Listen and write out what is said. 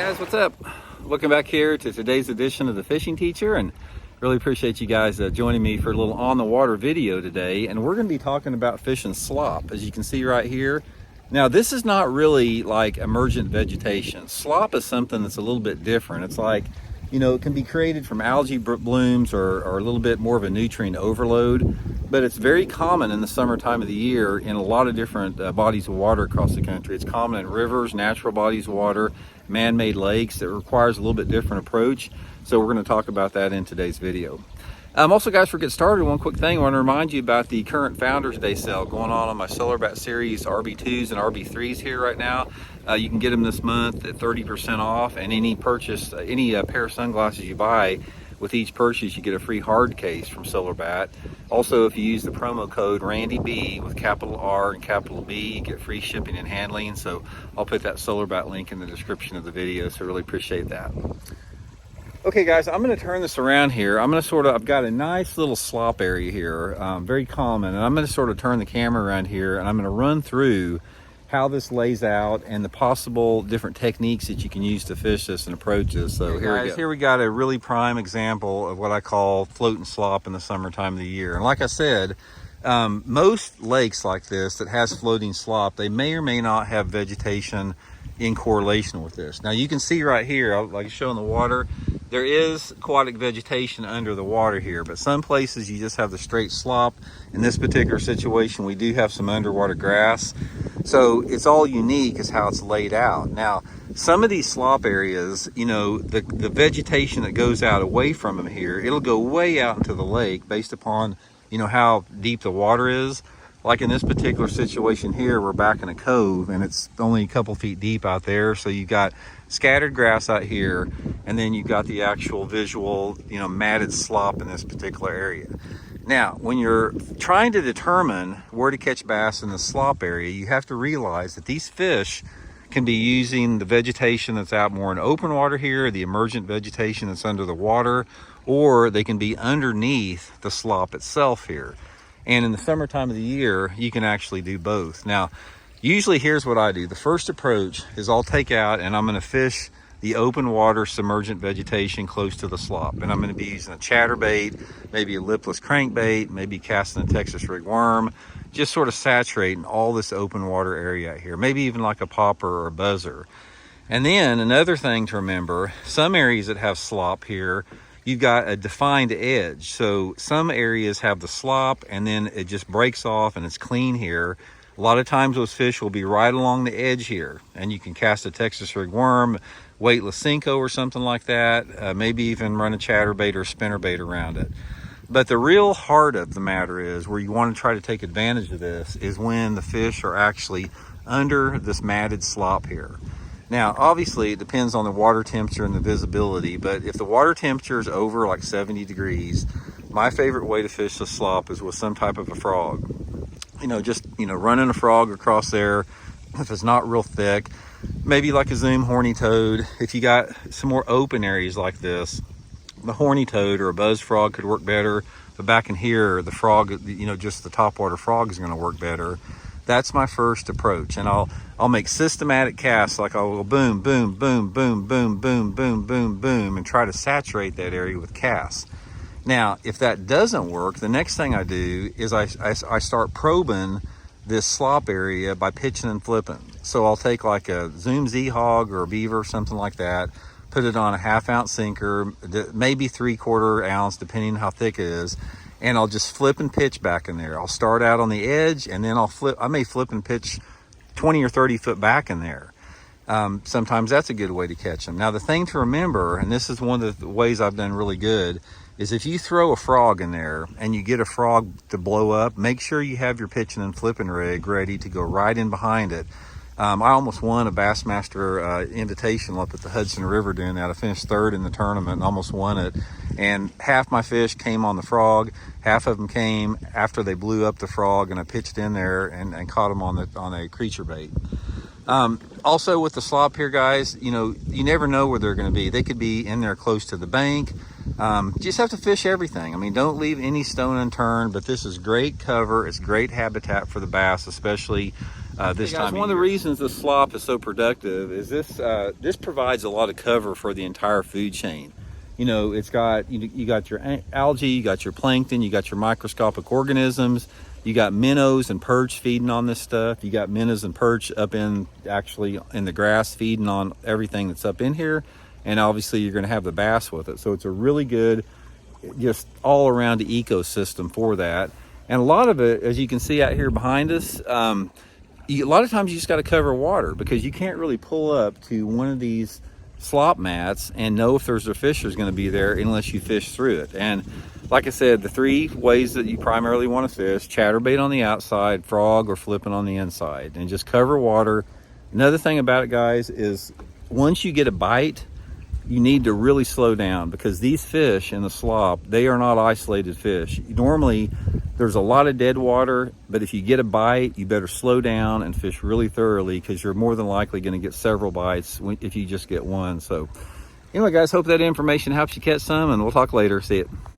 Guys, what's up? Welcome back here to today's edition of the Fishing Teacher, and really appreciate you guys joining me for a little on the water video today. And we're going to be talking about fishing slop, as you can see right here. Now, this is not really like emergent vegetation. Slop is something that's a little bit different. It's like, you know, it can be created from algae blooms or a little bit more of a nutrient overload, but it's very common in the summertime of the year in a lot of different bodies of water across the country. It's common in rivers, natural bodies of water, man-made lakes. That requires a little bit different approach. So we're going to talk about that in today's video. Also, guys, before we get started, one quick thing. I want to remind you about the current Founders Day sale going on my Silverback series RB2s and RB3s here right now. You can get them this month at 30% off, and any purchase, any pair of sunglasses you buy, with each purchase you get a free hard case from Silverback. Also, if you use the promo code RandyB with capital R and capital B, you get free shipping and handling. So I'll put that Silverback link in the description of the video, so really appreciate that. Okay guys, I'm going to turn this around here. I've got a nice little slop area here, very common, and I'm going to sort of turn the camera around here, and I'm going to run through how this lays out and the possible different techniques that you can use to fish this and approach this. So here we got a really prime example of what I call floating slop in the summertime of the year. And like I said, most lakes like this that has floating slop, they may or may not have vegetation in correlation with this. Now you can see right here, like showing the water, there is aquatic vegetation under the water here, but some places you just have the straight slop. In this particular situation, we do have some underwater grass. So it's all unique as how it's laid out. Now, some of these slop areas, you know, the vegetation that goes out away from them here, it'll go way out into the lake based upon, you know, how deep the water is. Like in this particular situation here, we're back in a cove and it's only a couple feet deep out there. So you've got scattered grass out here, and then you've got the actual visual, you know, matted slop in this particular area. Now, when you're trying to determine where to catch bass in the slop area, you have to realize that these fish can be using the vegetation that's out more in open water here, the emergent vegetation that's under the water, or they can be underneath the slop itself here. And in the summertime of the year, you can actually do both. Now, usually here's what I do. The first approach is I'll take out and I'm going to fish the open water submergent vegetation close to the slop. And I'm going to be using a chatterbait, maybe a lipless crankbait, maybe casting a Texas rig worm, just sort of saturating all this open water area out here, maybe even like a popper or a buzzer. And then another thing to remember, some areas that have slop here, you've got a defined edge. So some areas have the slop and then it just breaks off and it's clean here. A lot of times those fish will be right along the edge here, and you can cast a Texas rig worm, weightless Cinco or something like that, maybe even run a chatterbait or a spinnerbait around it. But the real heart of the matter is, where you want to try to take advantage of this, is when the fish are actually under this matted slop here. Now, obviously, it depends on the water temperature and the visibility, but if the water temperature is over like 70 degrees, my favorite way to fish the slop is with some type of a frog. You know, just, you know, running a frog across there. If it's not real thick, maybe like a zoom horny toad. If you got some more open areas like this, the horny toad or a buzz frog could work better. But back in here, the frog, you know, just the topwater frog is going to work better. That's my first approach, and I'll make systematic casts. Like I'll go boom, boom, boom, boom, boom, boom, boom, boom, boom, and try to saturate that area with casts. Now, if that doesn't work, the next thing I do is I start probing this slop area by pitching and flipping. So I'll take like a Zoom Z hog or a beaver or something like that, put it on a 1/2 ounce sinker, maybe 3/4 ounce, depending on how thick it is, and I'll just flip and pitch back in there. I'll start out on the edge, and then I may flip and pitch 20 or 30 foot back in there. Sometimes that's a good way to catch them. Now, the thing to remember, and this is one of the ways I've done really good, is if you throw a frog in there and you get a frog to blow up, make sure you have your pitching and flipping rig ready to go right in behind it. I almost won a Bassmaster Invitational up at the Hudson River doing that. I finished 3rd in the tournament and almost won it. And half my fish came on the frog, half of them came after they blew up the frog, and I pitched in there and caught them on a creature bait. Also with the slop here, guys, you know, you never know where they're going to be. They could be in there close to the bank. Just have to fish everything. I mean, don't leave any stone unturned, but this is great cover. It's great habitat for the bass, especially this time of year. One of the reasons the slop is so productive is this provides a lot of cover for the entire food chain. You know, it's got, you got your algae, you got your plankton, you got your microscopic organisms, you got minnows and perch feeding on this stuff. You got minnows and perch up actually in the grass feeding on everything that's up in here. And obviously you're gonna have the bass with it. So it's a really good, just all around the ecosystem for that. And a lot of it, as you can see out here behind us, a lot of times you just got to cover water, because you can't really pull up to one of these slop mats and know if there's a fish that's going to be there unless you fish through it. And like I said, the 3 ways that you primarily want to fish: chatterbait on the outside, frog, or flipping on the inside, and just cover water. Another thing about it, guys, is once you get a bite, you need to really slow down, because these fish in the slop, they are not isolated fish. Normally there's a lot of dead water, but if you get a bite, you better slow down and fish really thoroughly, because you're more than likely going to get several bites if you just get one. So anyway, guys, hope that information helps you catch some, and we'll talk later. See you.